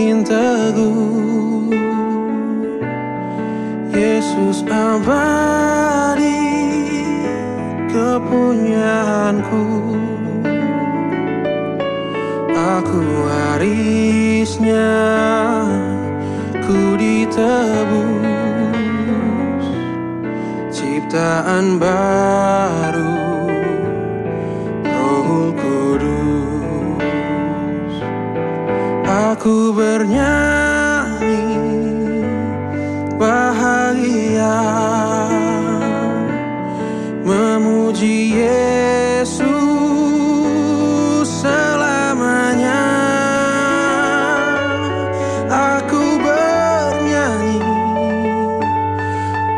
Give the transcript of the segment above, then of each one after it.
makin teguh. Yesus abadi kepunyaanku, aku warisnya, ku ditebus, ciptaan baru, Roh Kudus. Aku bernyanyi bahagia, memuji Yesus selamanya. Aku bernyanyi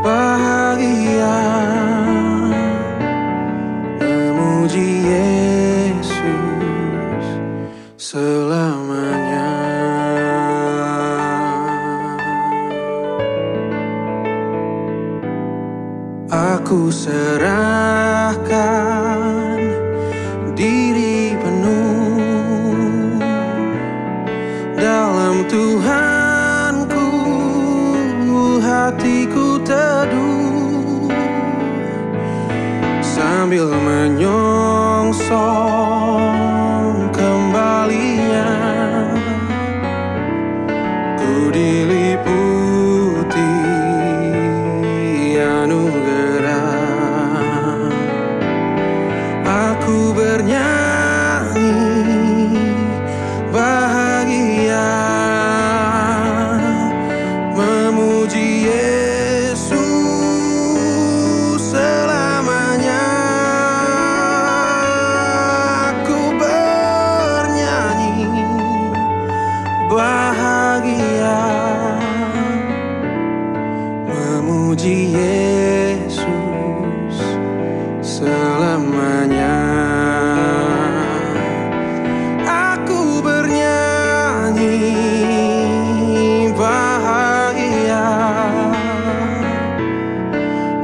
bahagia, memuji Yesus selamanya. Aku serahkan diri penuh dalam Tuhanku, hatiku teduh sambil menyongsong kembalinya. Ku diliputi anugerah, aku bernyanyi bahagia, memuji Yesus selamanya. Aku bernyanyi bahagia, memuji Yesus selamanya. Aku bernyanyi bahagia,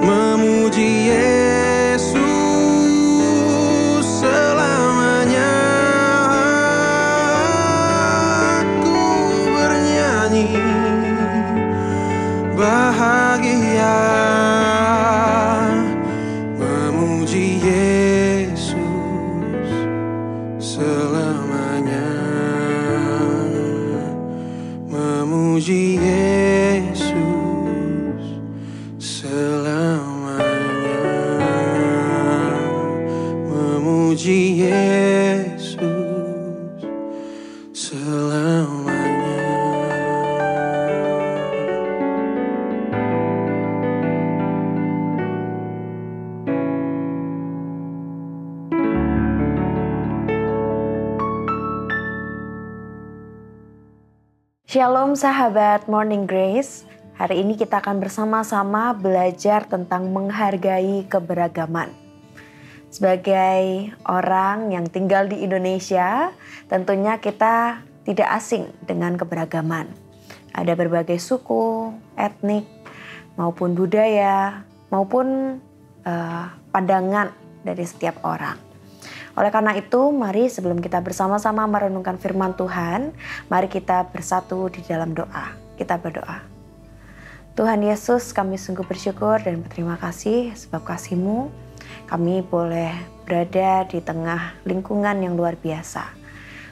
memuji Yesus selamanya. Aku bernyanyi bahagia, memuji Yesus selamanya, memuji Yesus selamanya, memuji Yesus selamanya. Shalom sahabat Morning Grace. Hari ini kita akan bersama-sama belajar tentang menghargai keberagaman. Sebagai orang yang tinggal di Indonesia, tentunya kita tidak asing dengan keberagaman. Ada berbagai suku, etnik, maupun budaya, maupun pandangan dari setiap orang. Oleh karena itu, mari sebelum kita bersama-sama merenungkan firman Tuhan, mari kita bersatu di dalam doa. Kita berdoa. Tuhan Yesus, kami sungguh bersyukur dan berterima kasih sebab kasih-Mu. Kami boleh berada di tengah lingkungan yang luar biasa.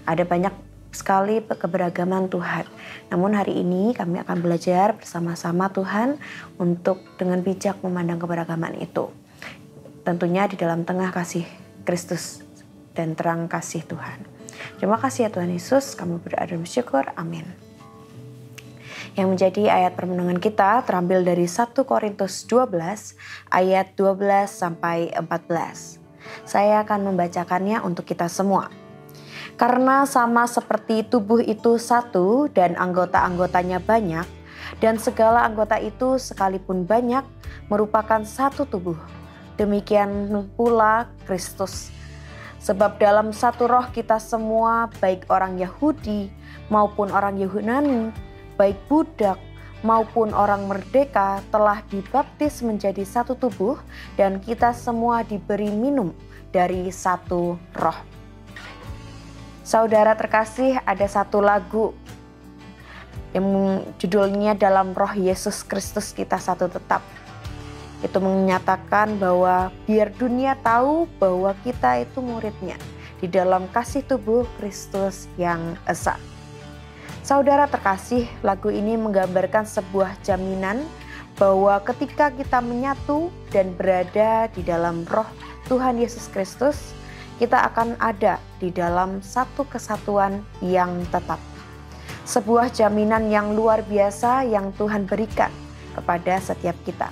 Ada banyak sekali keberagaman Tuhan. Namun hari ini kami akan belajar bersama-sama Tuhan untuk dengan bijak memandang keberagaman itu. Tentunya di dalam tengah kasih Kristus dan terang kasih Tuhan. Terima kasih ya Tuhan Yesus, kami berdoa dan bersyukur, amin. Yang menjadi ayat permenungan kita terambil dari 1 Korintus 12 ayat 12 sampai 14. Saya akan membacakannya untuk kita semua. Karena sama seperti tubuh itu satu dan anggota-anggotanya banyak, dan segala anggota itu sekalipun banyak merupakan satu tubuh. Demikian pula Kristus. Sebab dalam satu roh kita semua, baik orang Yahudi maupun orang Yunani, baik budak maupun orang merdeka, telah dibaptis menjadi satu tubuh, dan kita semua diberi minum dari satu roh. Saudara terkasih, ada satu lagu yang judulnya Dalam Roh Yesus Kristus Kita Satu Tetap. Itu menyatakan bahwa biar dunia tahu bahwa kita itu muridnya di dalam kasih tubuh Kristus yang esa. Saudara terkasih, lagu ini menggambarkan sebuah jaminan bahwa ketika kita menyatu dan berada di dalam roh Tuhan Yesus Kristus, kita akan ada di dalam satu kesatuan yang tetap. Sebuah jaminan yang luar biasa yang Tuhan berikan kepada setiap kita.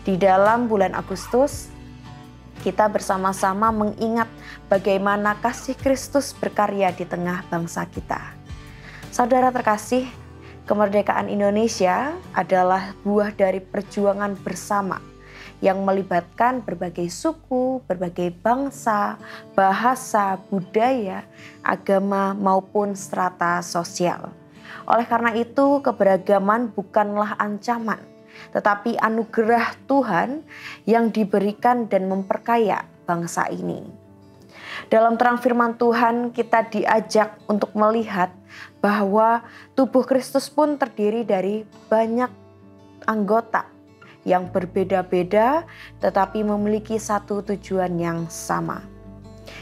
Di dalam bulan Agustus, kita bersama-sama mengingat bagaimana kasih Kristus berkarya di tengah bangsa kita. Saudara terkasih, kemerdekaan Indonesia adalah buah dari perjuangan bersama yang melibatkan berbagai suku, berbagai bangsa, bahasa, budaya, agama maupun strata sosial. Oleh karena itu, keberagaman bukanlah ancaman, tetapi anugerah Tuhan yang diberikan dan memperkaya bangsa ini. Dalam terang firman Tuhan, kita diajak untuk melihat bahwa tubuh Kristus pun terdiri dari banyak anggota yang berbeda-beda tetapi memiliki satu tujuan yang sama.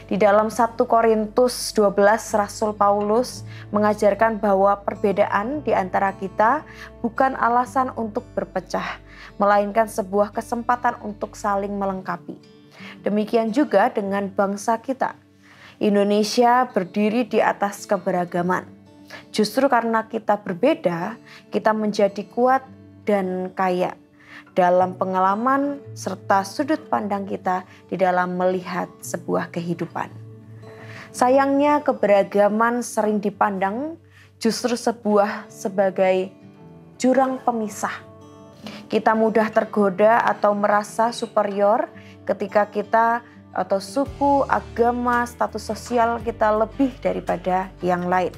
Di dalam 1 Korintus 12, Rasul Paulus mengajarkan bahwa perbedaan di antara kita bukan alasan untuk berpecah, melainkan sebuah kesempatan untuk saling melengkapi. Demikian juga dengan bangsa kita. Indonesia berdiri di atas keberagaman. Justru karena kita berbeda, kita menjadi kuat dan kaya dalam pengalaman serta sudut pandang kita di dalam melihat sebuah kehidupan. Sayangnya keberagaman sering dipandang justru sebagai jurang pemisah. Kita mudah tergoda atau merasa superior ketika kita atau suku, agama, status sosial kita lebih daripada yang lain.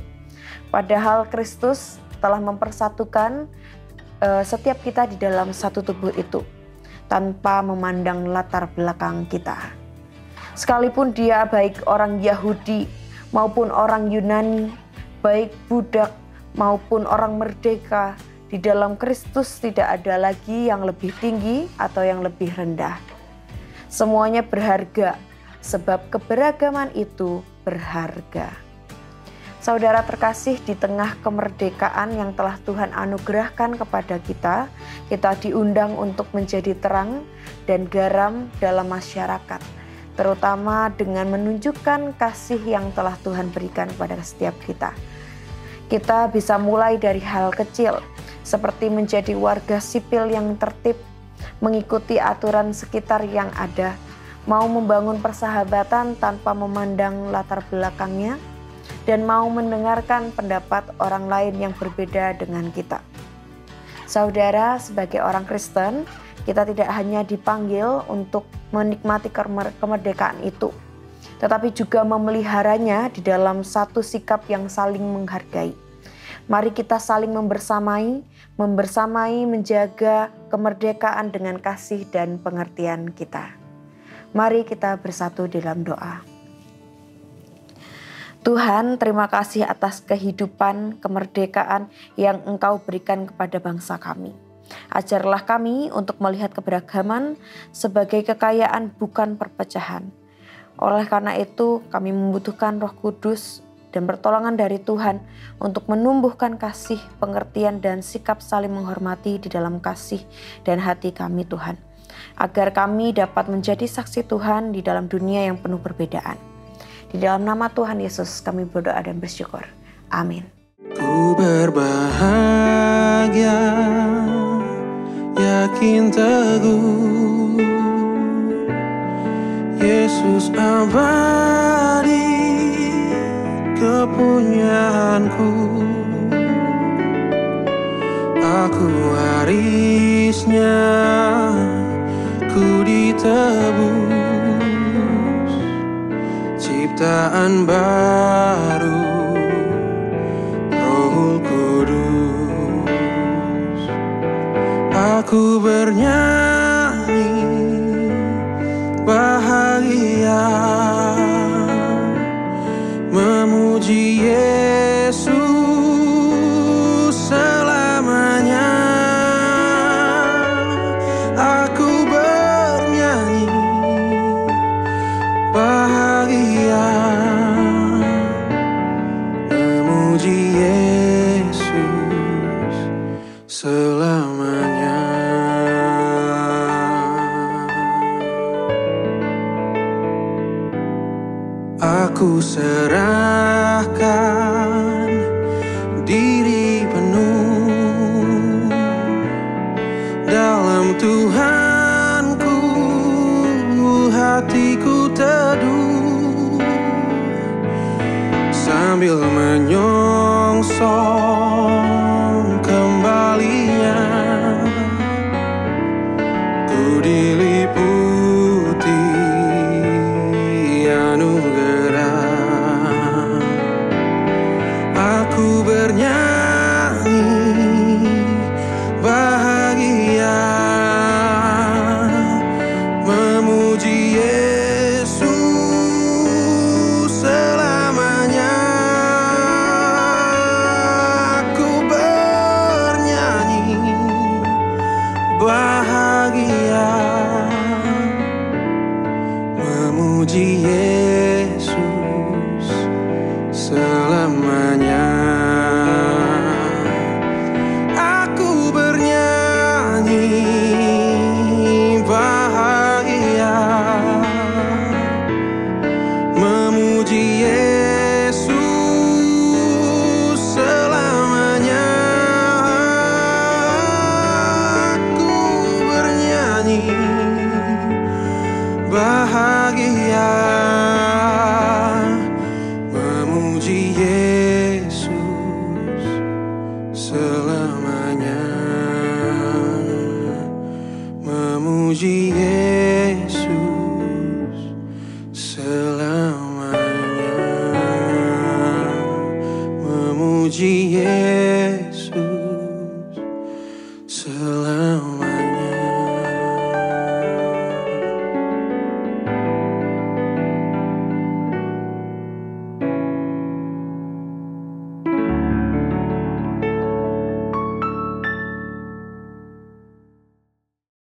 Padahal Kristus telah mempersatukan setiap kita di dalam satu tubuh itu tanpa memandang latar belakang kita. Sekalipun dia baik orang Yahudi maupun orang Yunani, baik budak maupun orang merdeka, di dalam Kristus tidak ada lagi yang lebih tinggi atau yang lebih rendah. Semuanya berharga sebab keberagaman itu berharga. Saudara terkasih, di tengah kemerdekaan yang telah Tuhan anugerahkan kepada kita, kita diundang untuk menjadi terang dan garam dalam masyarakat, terutama dengan menunjukkan kasih yang telah Tuhan berikan kepada setiap kita. Kita bisa mulai dari hal kecil, seperti menjadi warga sipil yang tertib, mengikuti aturan sekitar yang ada, mau membangun persahabatan tanpa memandang latar belakangnya, dan mau mendengarkan pendapat orang lain yang berbeda dengan kita. Saudara, sebagai orang Kristen, kita tidak hanya dipanggil untuk menikmati kemerdekaan itu, tetapi juga memeliharanya di dalam satu sikap yang saling menghargai. Mari kita saling membersamai menjaga kemerdekaan dengan kasih dan pengertian kita. Mari kita bersatu dalam doa. Tuhan, terima kasih atas kehidupan, kemerdekaan yang Engkau berikan kepada bangsa kami. Ajarlah kami untuk melihat keberagaman sebagai kekayaan bukan perpecahan. Oleh karena itu, kami membutuhkan Roh Kudus dan pertolongan dari Tuhan untuk menumbuhkan kasih, pengertian, dan sikap saling menghormati di dalam kasih dan hati kami, Tuhan. Agar kami dapat menjadi saksi Tuhan di dalam dunia yang penuh perbedaan. Di dalam nama Tuhan Yesus kami berdoa dan bersyukur. Amin. Ku berbahagia, yakin teguh, Yesus abadi kepunyaanku. Aku warisnya, ku ditebus, ciptaan baru, Roh Kudus. Aku bernyanyi bahagia, memuji Yesus selamanya. Aku serahkan diri penuh dalam Tuhanku, hatiku teduh sambil menyongsong kembalinya. Ku diliputi anugerah, aku bernyanyi bahagia, memuji Yesus selamanya. Aku bernyanyi bahagia, memuji Yesus